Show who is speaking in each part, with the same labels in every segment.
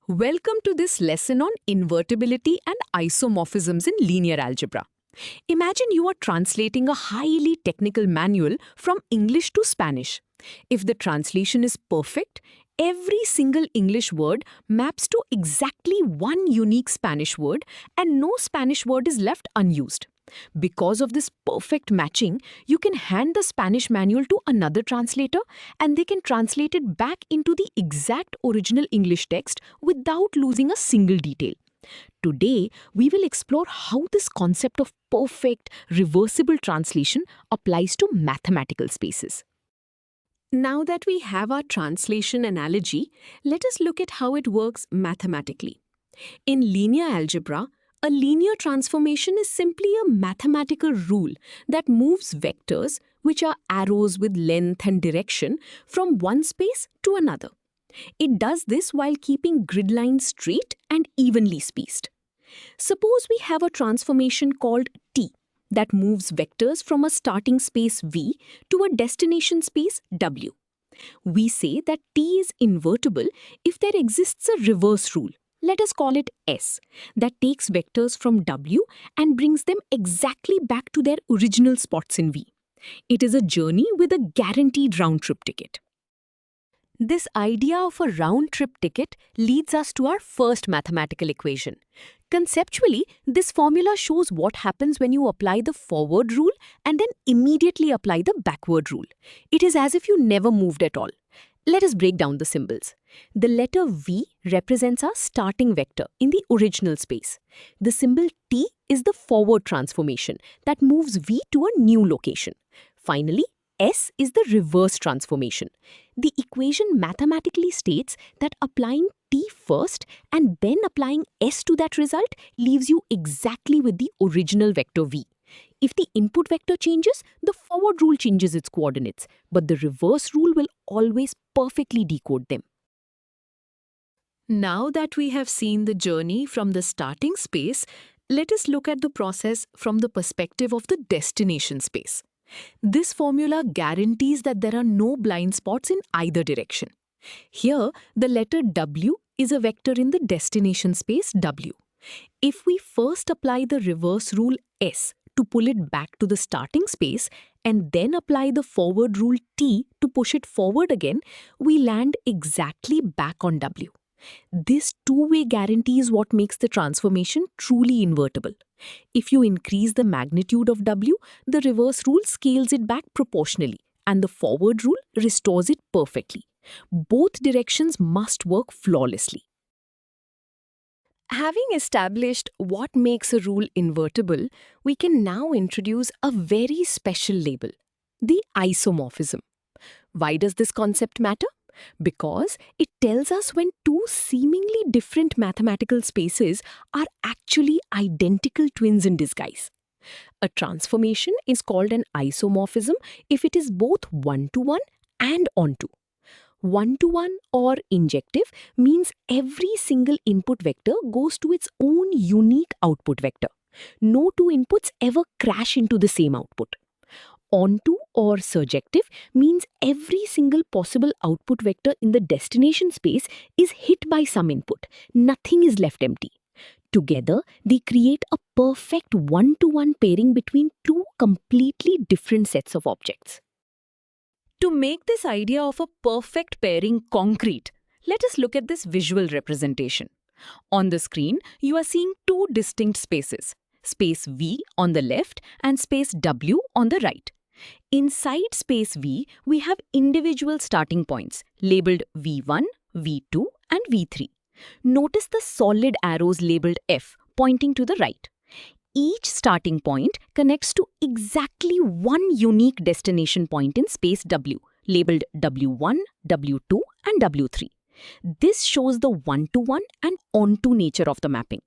Speaker 1: Welcome to this lesson on invertibility and isomorphisms in linear algebra. Imagine you are translating a highly technical manual from English to Spanish. If the translation is perfect, every single English word maps to exactly one unique Spanish word and no Spanish word is left unused. Because of this perfect matching, you can hand the Spanish manual to another translator and they can translate it back into the exact original English text without losing a single detail. Today, we will explore how this concept of perfect, reversible translation applies to mathematical spaces. Now that we have our translation analogy, let us look at how it works mathematically. In linear algebra, a linear transformation is simply a mathematical rule that moves vectors, which are arrows with length and direction, from one space to another. It does this while keeping grid lines straight and evenly spaced. Suppose we have a transformation called T that moves vectors from a starting space V to a destination space W. We say that T is invertible if there exists a reverse rule. Let us call it S, that takes vectors from W and brings them exactly back to their original spots in V. It is a journey with a guaranteed round-trip ticket. This idea of a round-trip ticket leads us to our first mathematical equation. Conceptually, this formula shows what happens when you apply the forward rule and then immediately apply the backward rule. It is as if you never moved at all. Let us break down the symbols. The letter V represents our starting vector in the original space. The symbol T is the forward transformation that moves V to a new location. Finally, S is the reverse transformation. The equation mathematically states that applying T first and then applying S to that result leaves you exactly with the original vector V. If the input vector changes, the forward rule changes its coordinates, but the reverse rule will always perfectly decode them. Now that we have seen the journey from the starting space, let us look at the process from the perspective of the destination space. This formula guarantees that there are no blind spots in either direction. Here, the letter W is a vector in the destination space W. If we first apply the reverse rule S to pull it back to the starting space and then apply the forward rule T to push it forward again, we land exactly back on W. This two-way guarantee is what makes the transformation truly invertible. If you increase the magnitude of W, the reverse rule scales it back proportionally, and the forward rule restores it perfectly. Both directions must work flawlessly. Having established what makes a rule invertible, we can now introduce a very special label, the isomorphism. Why does this concept matter? Because it tells us when two seemingly different mathematical spaces are actually identical twins in disguise. A transformation is called an isomorphism if it is both one-to-one and onto. One-to-one or injective means every single input vector goes to its own unique output vector. No two inputs ever crash into the same output. Onto or surjective means every single possible output vector in the destination space is hit by some input. Nothing is left empty. Together, they create a perfect one-to-one pairing between two completely different sets of objects. To make this idea of a perfect pairing concrete, let us look at this visual representation. On the screen, you are seeing two distinct spaces, space V on the left and space W on the right. Inside space V, we have individual starting points labeled V1, V2 and V3. Notice the solid arrows labeled F pointing to the right. Each starting point connects to exactly one unique destination point in space W, labeled W1, W2 and W3. This shows the one-to-one and onto nature of the mapping.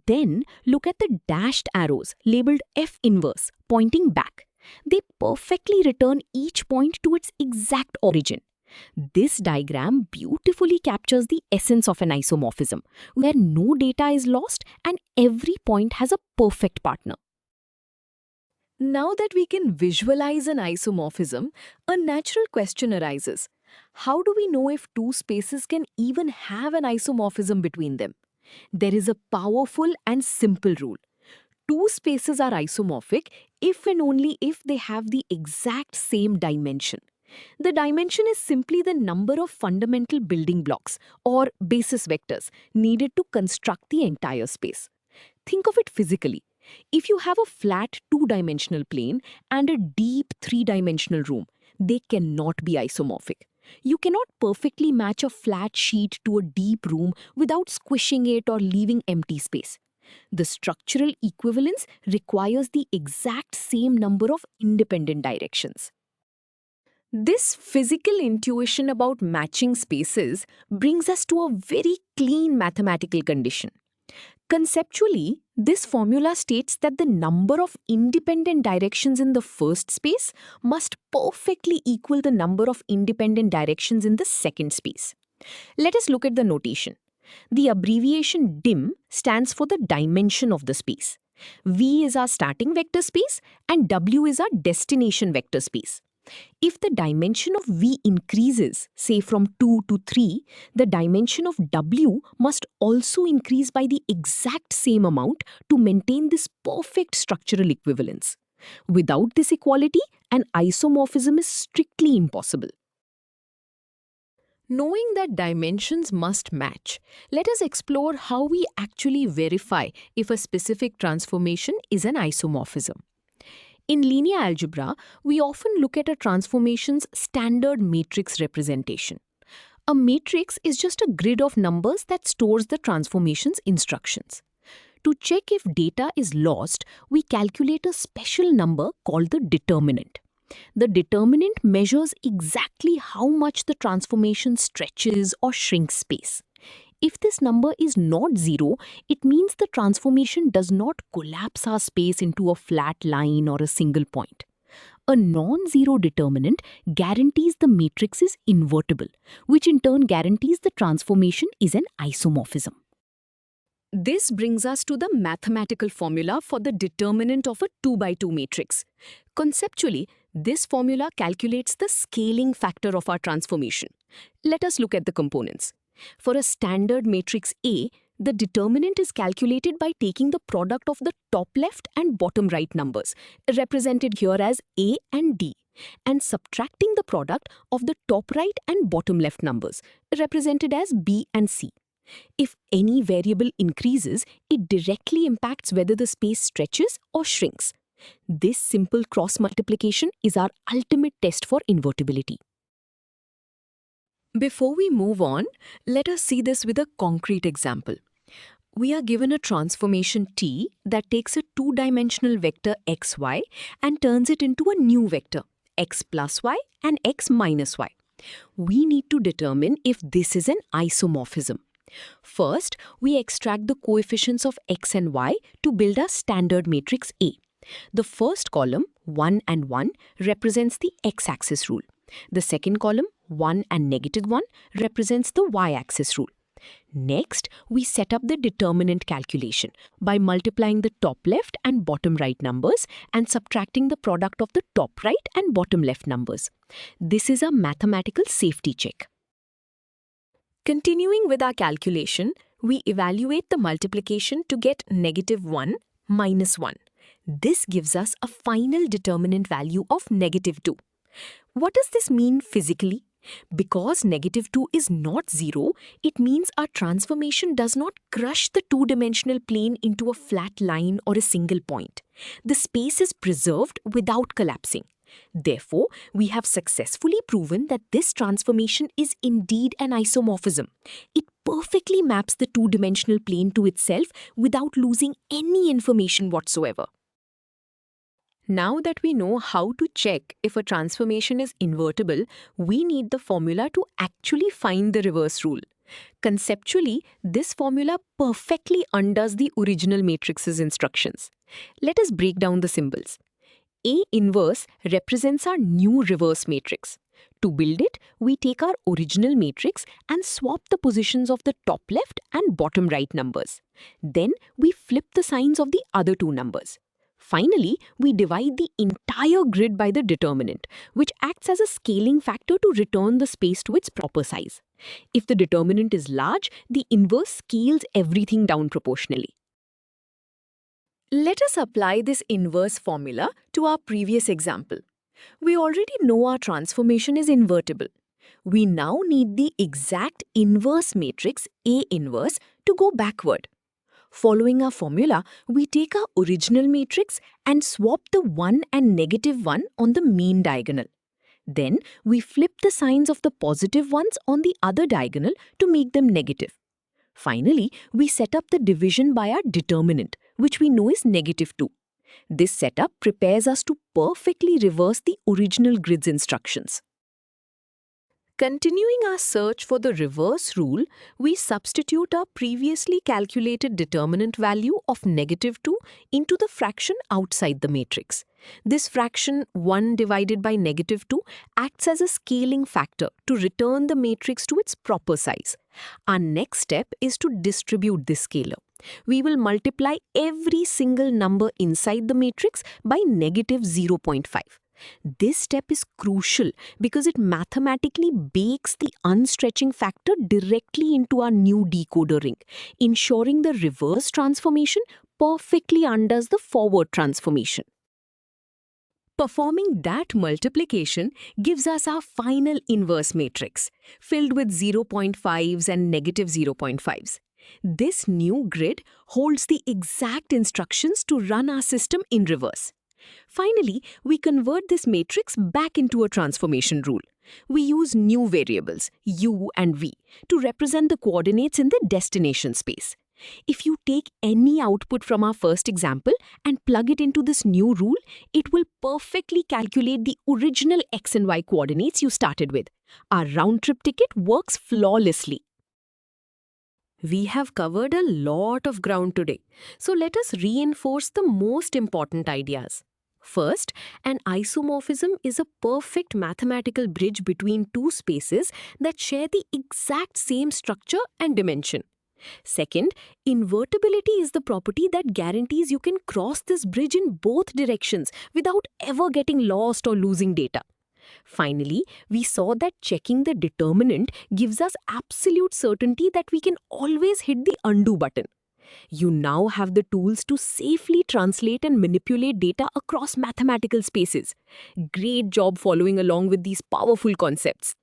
Speaker 1: Then look at the dashed arrows labeled F inverse pointing back. They perfectly return each point to its exact origin. This diagram beautifully captures the essence of an isomorphism, where no data is lost and every point has a perfect partner. Now that we can visualize an isomorphism, a natural question arises. How do we know if two spaces can even have an isomorphism between them? There is a powerful and simple rule. Two spaces are isomorphic if and only if they have the exact same dimension. The dimension is simply the number of fundamental building blocks or basis vectors needed to construct the entire space. Think of it physically. If you have a flat two-dimensional plane and a deep three-dimensional room, they cannot be isomorphic. You cannot perfectly match a flat sheet to a deep room without squishing it or leaving empty space. The structural equivalence requires the exact same number of independent directions. This physical intuition about matching spaces brings us to a very clean mathematical condition. Conceptually, this formula states that the number of independent directions in the first space must perfectly equal the number of independent directions in the second space. Let us look at the notation. The abbreviation DIM stands for the dimension of the space. V is our starting vector space and W is our destination vector space. If the dimension of V increases, say from 2 to 3, the dimension of W must also increase by the exact same amount to maintain this perfect structural equivalence. Without this equality, an isomorphism is strictly impossible. Knowing that dimensions must match, let us explore how we actually verify if a specific transformation is an isomorphism. In linear algebra, we often look at a transformation's standard matrix representation. A matrix is just a grid of numbers that stores the transformation's instructions. To check if data is lost, we calculate a special number called the determinant. The determinant measures exactly how much the transformation stretches or shrinks space. If this number is not zero, it means the transformation does not collapse our space into a flat line or a single point. A non-zero determinant guarantees the matrix is invertible, which in turn guarantees the transformation is an isomorphism. This brings us to the mathematical formula for the determinant of a 2 by 2 matrix. Conceptually, this formula calculates the scaling factor of our transformation. Let us look at the components. For a standard matrix A, the determinant is calculated by taking the product of the top left and bottom right numbers, represented here as A and D, and subtracting the product of the top right and bottom left numbers, represented as B and C. If any variable increases, it directly impacts whether the space stretches or shrinks. This simple cross multiplication is our ultimate test for invertibility. Before we move on, let us see this with a concrete example. We are given a transformation T that takes a two-dimensional vector xy and turns it into a new vector, x plus y and x minus y. We need to determine if this is an isomorphism. First, we extract the coefficients of x and y to build our standard matrix A. The first column, 1 and 1, represents the x-axis rule. The second column, 1 and -1, represents the y-axis rule. Next, we set up the determinant calculation by multiplying the top left and bottom right numbers and subtracting the product of the top right and bottom left numbers. This is a mathematical safety check. Continuing with our calculation, we evaluate the multiplication to get -1 minus 1. This gives us a final determinant value of -2. What does this mean physically? Because -2 is not zero, it means our transformation does not crush the two-dimensional plane into a flat line or a single point. The space is preserved without collapsing. Therefore, we have successfully proven that this transformation is indeed an isomorphism. It perfectly maps the two-dimensional plane to itself without losing any information whatsoever. Now that we know how to check if a transformation is invertible, we need the formula to actually find the reverse rule. Conceptually, this formula perfectly undoes the original matrix's instructions. Let us break down the symbols. A inverse represents our new reverse matrix. To build it, we take our original matrix and swap the positions of the top left and bottom right numbers. Then we flip the signs of the other two numbers. Finally, we divide the entire grid by the determinant, which acts as a scaling factor to return the space to its proper size. If the determinant is large, the inverse scales everything down proportionally. Let us apply this inverse formula to our previous example. We already know our transformation is invertible. We now need the exact inverse matrix A inverse to go backward. Following our formula, we take our original matrix and swap the 1 and -1 on the main diagonal. Then, we flip the signs of the positive ones on the other diagonal to make them negative. Finally, we set up the division by our determinant, which we know is -2. This setup prepares us to perfectly reverse the original grid's instructions. Continuing our search for the reverse rule, we substitute our previously calculated determinant value of -2 into the fraction outside the matrix. This fraction 1 divided by -2 acts as a scaling factor to return the matrix to its proper size. Our next step is to distribute this scalar. We will multiply every single number inside the matrix by -0.5. This step is crucial because it mathematically bakes the unstretching factor directly into our new decoder ring, ensuring the reverse transformation perfectly undoes the forward transformation. Performing that multiplication gives us our final inverse matrix, filled with 0.5s and -0.5s. This new grid holds the exact instructions to run our system in reverse. Finally, we convert this matrix back into a transformation rule. We use new variables, u and v, to represent the coordinates in the destination space. If you take any output from our first example and plug it into this new rule, it will perfectly calculate the original x and y coordinates you started with. Our round-trip ticket works flawlessly. We have covered a lot of ground today, so let us reinforce the most important ideas. First, an isomorphism is a perfect mathematical bridge between two spaces that share the exact same structure and dimension. Second, invertibility is the property that guarantees you can cross this bridge in both directions without ever getting lost or losing data. Finally, we saw that checking the determinant gives us absolute certainty that we can always hit the undo button. You now have the tools to safely translate and manipulate data across mathematical spaces. Great job following along with these powerful concepts.